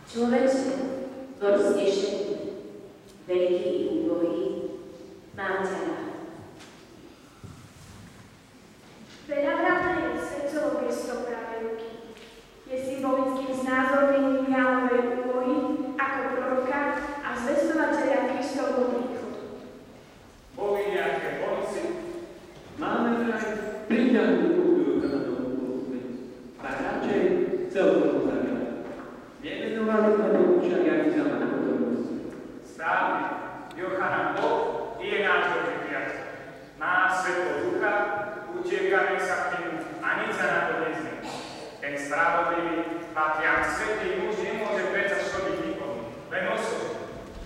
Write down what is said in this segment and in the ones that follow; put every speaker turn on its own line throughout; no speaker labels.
Človeče, tvor znešený, veľký i úbohý, mám ťa rád.
Veľavratné je srdcovo gesto pravej ruky. Je symbolickým znázornením Jánovej úlohy ako proroka a zvestovateľa Kristovho príchodu.
Boli nejaké bonusy?
Máme vraj priťahnutú kanadovú a radšej celkovo zaviaľ. Nemenovali sme to však sa na pozornosť.
Správne. Jochanan Boh je náš dobrý priateľ. Má svetlo ducha, utiekame sa k nemu a nič sa na to nezmení. Ten spravodlivý, patriarch svätý muž nemôže predsa škodiť nikomu, len osobne.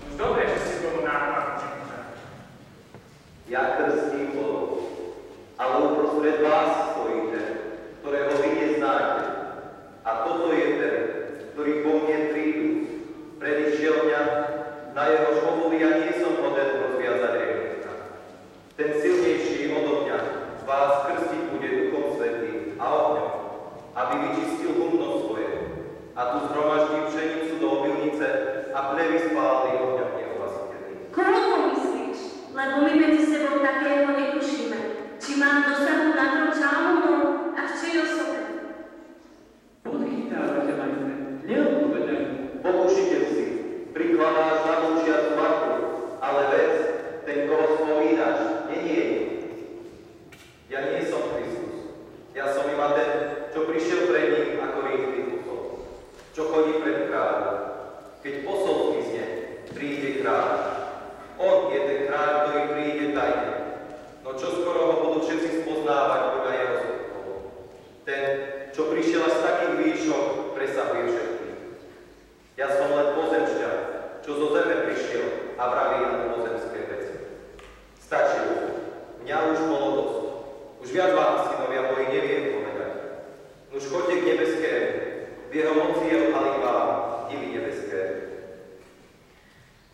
Už dobre, že si tomu nákladu čekúšali.
Ja krstím vodou, ale uprostred vás stojí ten, ktorého vy neznáte. A toto je ten, ktorý po mne prídu. Predišiel mňa, na jeho škovovi ja nie som hoden rozviazať remetka. Ten silnejší odo mňa vás krstiť bude Duchom Svätým a ohňom, aby vyčistil humno svoje. A tu zhromaždí pšenicu do obilnice a plevy spálili ohňom neohlasiteľný.
Koho myslíš? Lebo my medzi sebou takého netušíme. Či mám dosahu na trom čálnom a v čej osobe?
Podchytávate, majstre, neodpovedaj.
Pokušiteľ si, prikladáš na mučiacu matku, ale vec, ten, koho spomínaš, nie je. Ja nie som Kristus. Ja som iba ten, čo prišiel pred ním ako rýchly posol, čo chodí pred kráľom. Keď posol zmizne, príde kráľ. On je ten kráľ, ktorý príde tajne. No čo skoro ho budú všetci spoznávať podľa jeho skutkov. Ten, čo prišiel až z takých výšok, presahuje všetkých. Ja som len pozemšťan, čo zo zeme prišiel a vraví na pozemské veci. Stačilo. Mňa už bolo dosť. Už viac vám, synovia moji, neviem povedať. Už choďte k nebeskému. V jeho moci je odhalí vám divy nebeské.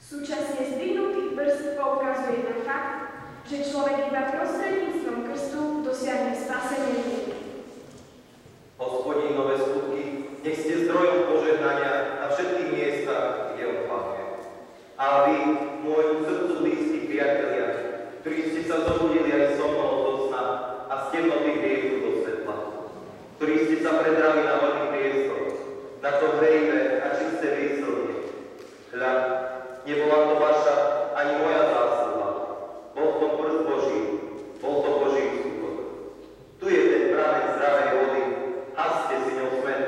Súčasne zdvihnutých brzd poukazuje na fakt, že človek iba prostredníctvom krstu dosiahne spasenie ľudí.
Hospodínove skutky, nech ste zdrojom požehnania na všetkých miestach, kde on hlavne. A vy, môjmu srdcu blízki priatelia, ktorí ste sa zobudili aj so mnou do sna a z temnoty hriechu do svetla, ktorí ste sa predrali na voľný priestor, na to hrejivé a čisté výsledne. Hľa, nebola to vaša ani moja zásluha. Bol to prst Boží, bol to Boží úsudok. Tu je ten prameň zdravej vody, haste si ňou smet,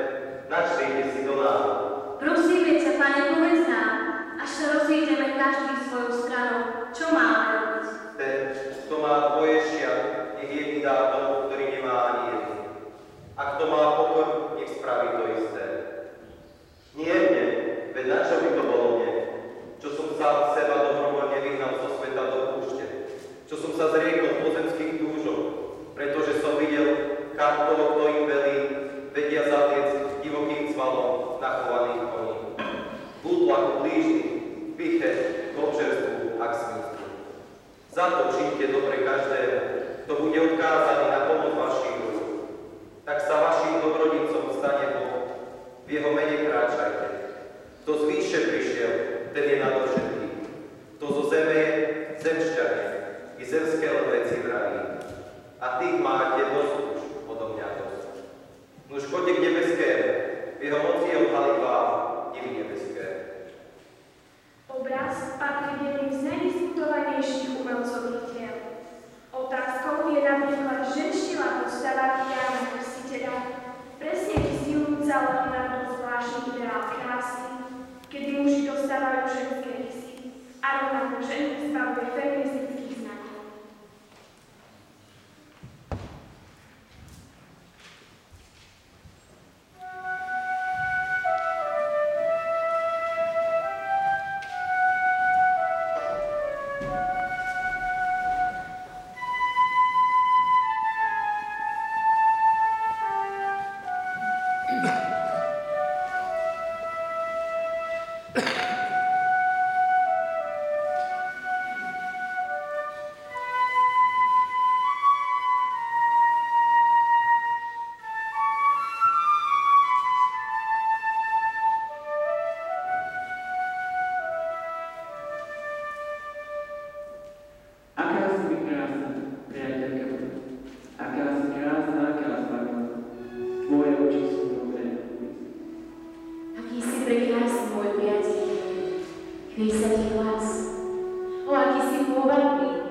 načrite si do návodu.
Prosíme ťa, Pane, povedz nám, až sa rozídeme každý svojou stranou. Čo máme robiť?
Ten, kto má dvoje šiat, nech jedný dá tomu, ktorý nemá ani jedný. A kto má pokor, nech spraví to isté. Nie mne, veď na čo by to bolo mne? Čo som sám seba dobrovoľne vyhnal zo sveta do púšte. Čo som sa zriekol pozemských túžov, pretože som videl, kam toho, kto im velí, vedia zaviec divokým cvalom nachovaných koní. Útlaku blížny, piche, obžerstvu a k smútku. Za to čínte dobre každému, kto bude odkázaný na pomoc vašich rúk. Tak sa vašim dobrodincom stane Boh. V jeho mene kráčajte. Kto z výše prišiel, ten je nado všetkých. Kto zo zeme je, zemšťanie i zemské veci vraví. A tých máte dosť už odo mňa dosť. Nuž choďte k nebeskému, v jeho moci je odhalí vám divy nebeské.
Obraz patrí k jedným z najdiskutovanejších umelcových diel. Otázkou je napríklad ženštilá postava Jána Krstiteľa, presne vystihujúca Leonardov zvláštny ideál krásy, kedy muži dostávajú ženské rysy a rovnako ženy zbavuje feministických znakov.
Písa ti hlas. O, aký si pôvabný.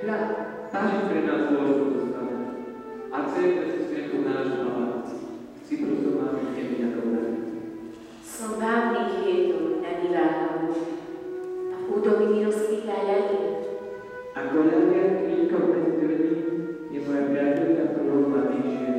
Hľa, táži pre nás dôležitú dostane. A certe si strechu nášho paláci. Si prosto máme tebe na dobré.
Som bávnych viedol na diváha a v údolí mi rozkvitá ľadina.
Ako ľadia kríkom bez krví je moja priateľka plnou mladých žien.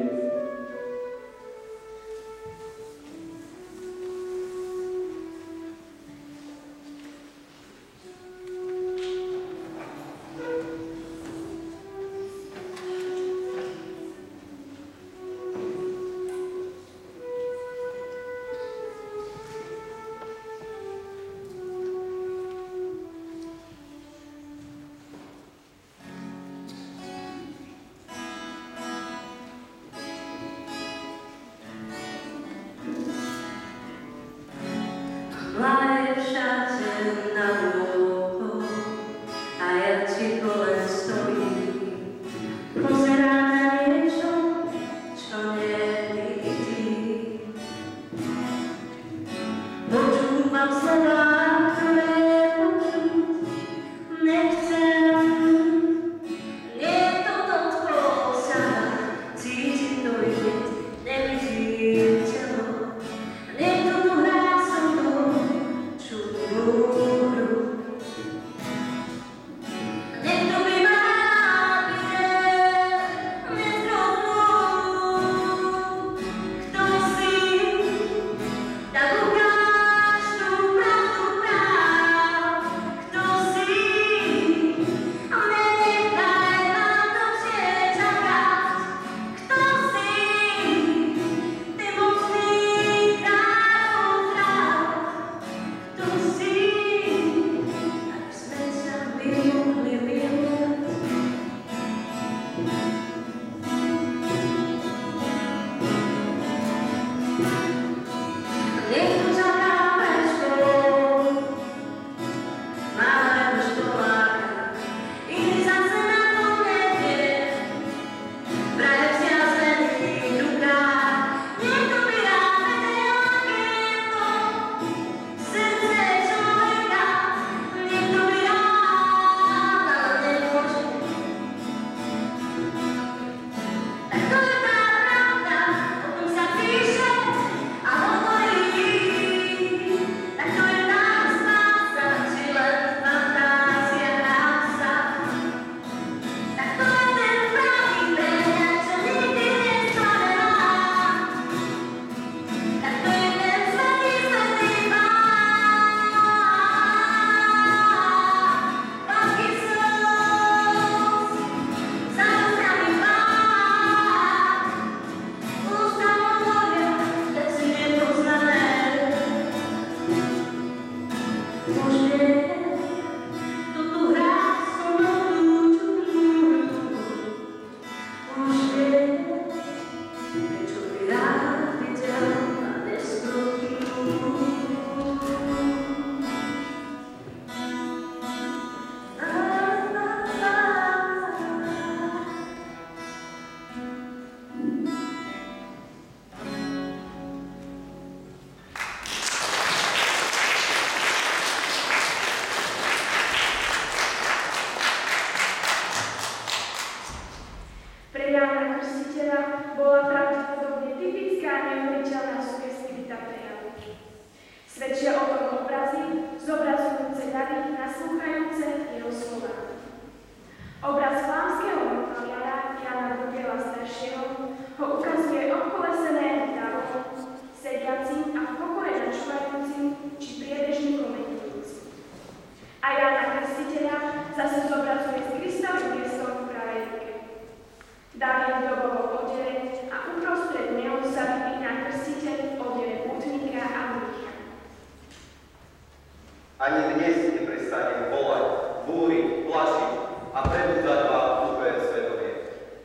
Ani dnes neprestanem volať, búriť, plašiť a prebúdať vám úplne svedomie.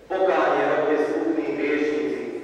Pokánie robte smutní hriešnici,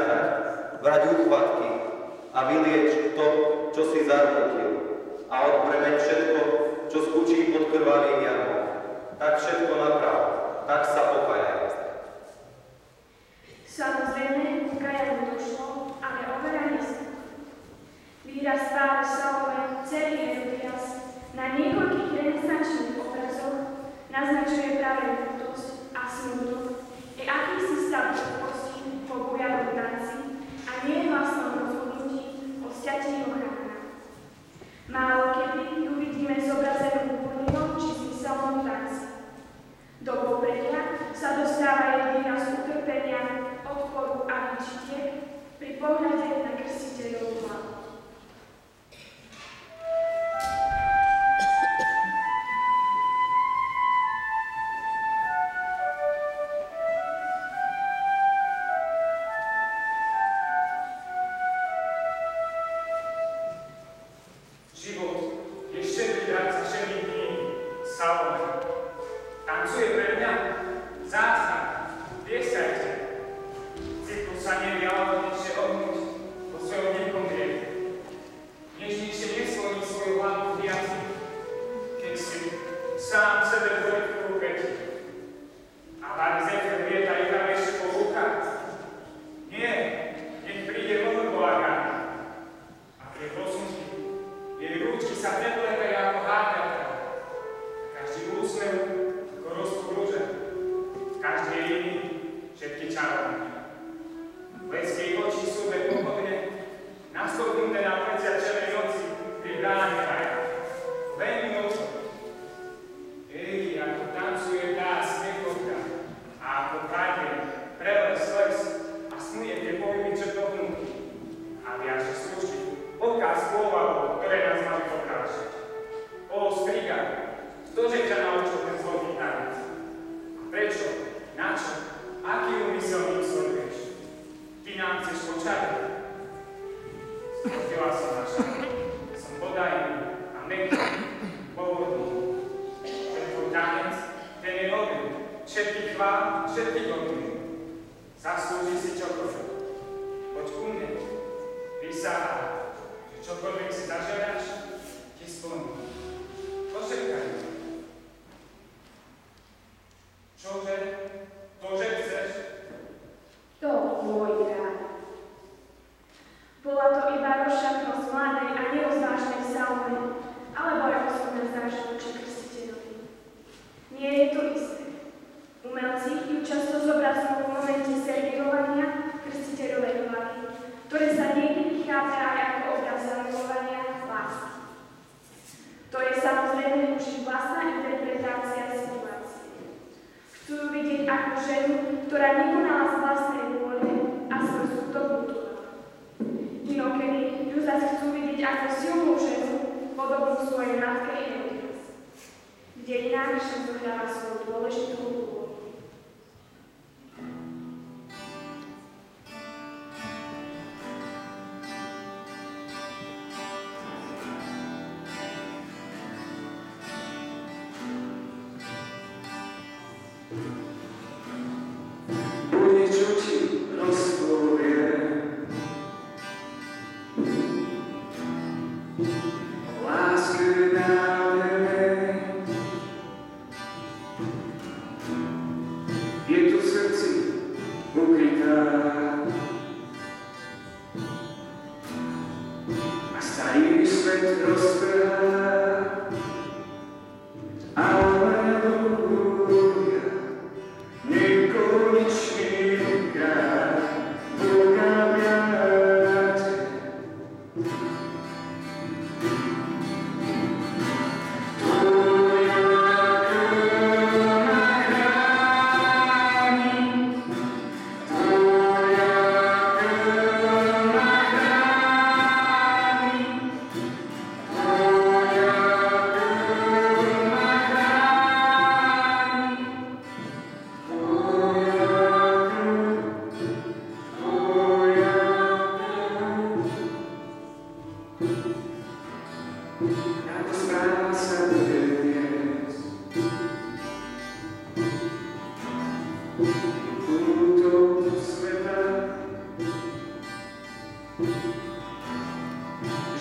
vyžahnať, vrať úchvatky a vylieč to, čo si zarmútil a odpremeň všetko, čo skúči pod krvavým jarmom. Tak všetko naprav, tak sa pokajaj.
Samozrejme, kajaniu došlo, ale overa nestalo. Výraz tváre Salome, celý Herodias, na niekoľkých renesančných obrazoch naznačuje práve ľútosť a smutok, je akýsi stav ľudskosti po bujalom tanci a nie vlastnom rozhodnutí o sťatí Johana. Málo kedy ju vidíme zobrazenú burlivom či zmyselnom tanci. Do popredia sa dostáva jej výraz utrpenia, odporu a výčitiek pri pohľade na krstiteľovú hlavu.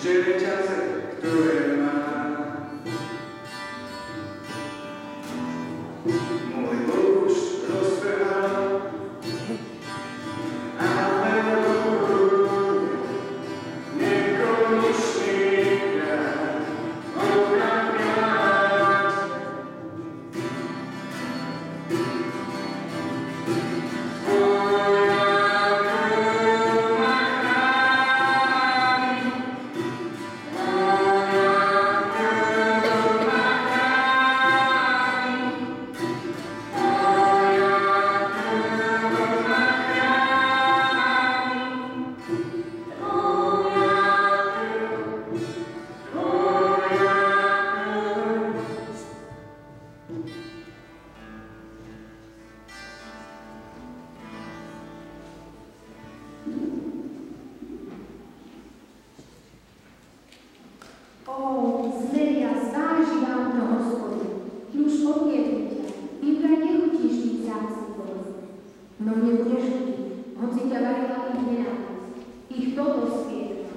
ešte čase, ktoré mám. Môj muž rozbehal a melónie nekonečný krát opravňať.
Zmeria, zváži vám to, Hospodin, nuž odmietli ťa, im vraj nechutíš tým zácný bolest. No nebudeš chutiť, hoci ťa varila ich nenávisť, ich toto spieva.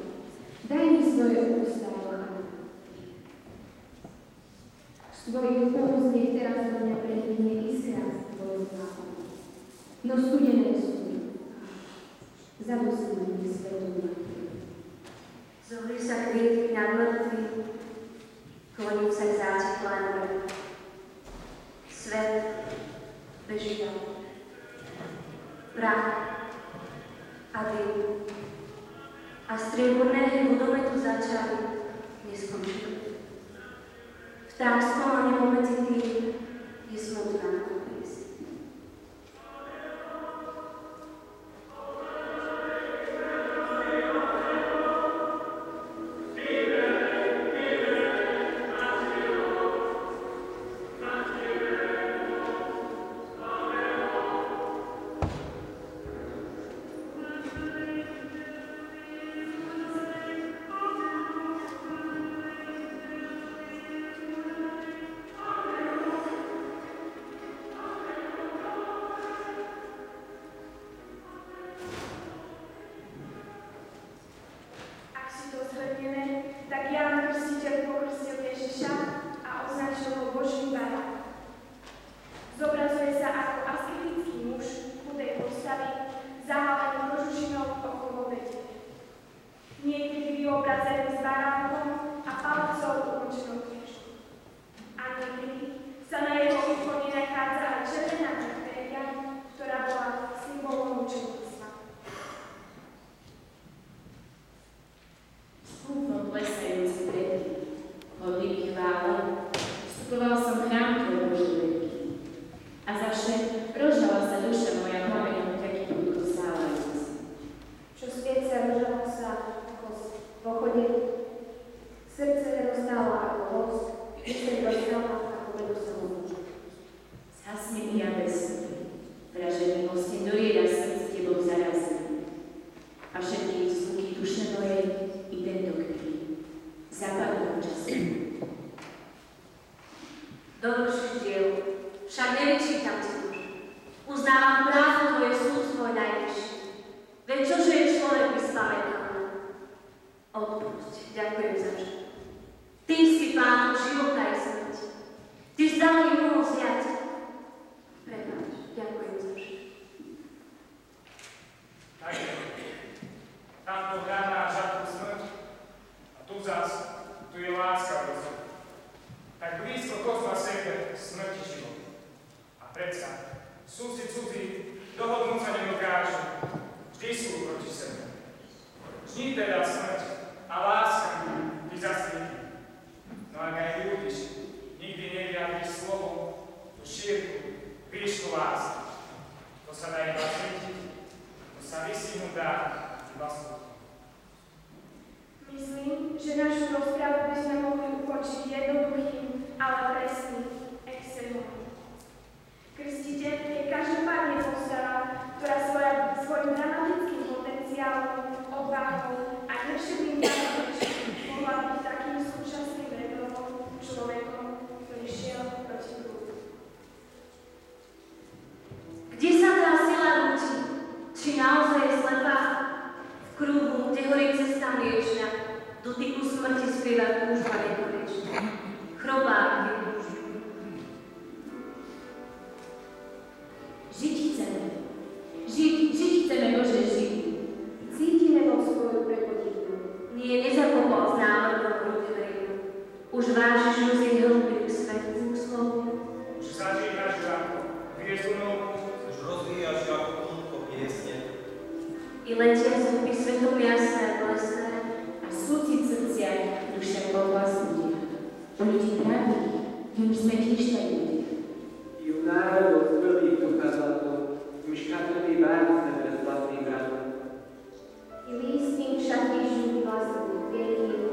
Daj mi svoje ústa, Jochana. Z tvojich úst nech teraz do mňa predvíne iskra tvojho západu. No studené sú, zadusí mi svetu matky.
Zohli sa kvietky nad mŕtvy, kloním sa k záteklé mori. Svet beží ďalej. Prach a dym a strieborné vodometu začali neskončili. V trápskom a nebo medzi tým je smutná piesť. dotyku smrti spieva túžba nekonečná. Chrobák vypúšťa.
Žiť chceme. Žiť chceme, Bože, žiť. Cítime vo svoju prepotívnu.
Nie, nezakopal z návrhov hrudevejú. Už vážiš ju z jej hlbých svetlú slovu.
Už začínaš ako hviezdnou,
Už rozvíjaš ako plnko piesne.
I letia zúby svetom jasné blesné.
A súcit srdcia duše povlastnutia. O ľudí pravých, im sme tiež tak ľudia.
I u národov zbrlých ducha zlato, im škatrný várce bez vlastných bratov.
I lístím však Ježú vlastnú vieky.